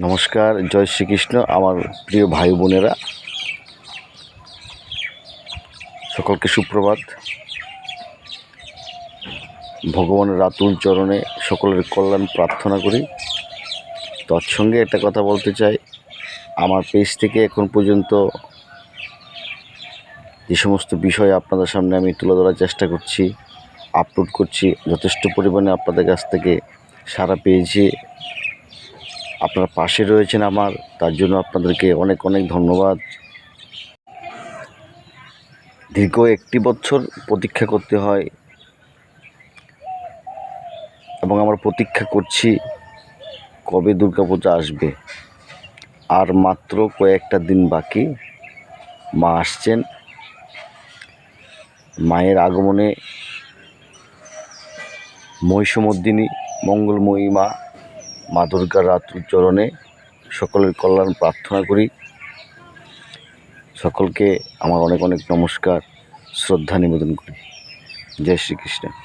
নমস্কার, জয় শ্রীকৃষ্ণ। আমার প্রিয় ভাই বোনেরা, সকলকে সুপ্রভাত। ভগবানের আতুল চরণে সকলের কল্যাণ প্রার্থনা করি। তৎসঙ্গে একটা কথা বলতে চাই, আমার পেজ থেকে এখন পর্যন্ত যে সমস্ত বিষয় আপনাদের সামনে আমি তুলে ধরার চেষ্টা করছি, আপলোড করছি, যথেষ্ট পরিমাণে আপনাদের কাছ থেকে সাড়া পেয়েছি। আপনারা পাশে রয়েছেন আমার, তার জন্য আপনাদেরকে অনেক অনেক ধন্যবাদ। দীর্ঘ 1 বছর প্রতীক্ষা করতে হয় এবং আমরা প্রতীক্ষা করছি কবে দুর্গাপূজা আসবে। আর মাত্র কয়েকটা দিন বাকি, মা আসছেন। মায়ের আগমনে মহিষমর্দিনী মঙ্গলময়ী মা দুর্গার আতুল চরণে সকলের কল্যাণ প্রার্থনা করি। সকলকে আমার অনেক অনেক নমস্কার, শ্রদ্ধা নিবেদন করি। জয় শ্রীকৃষ্ণ।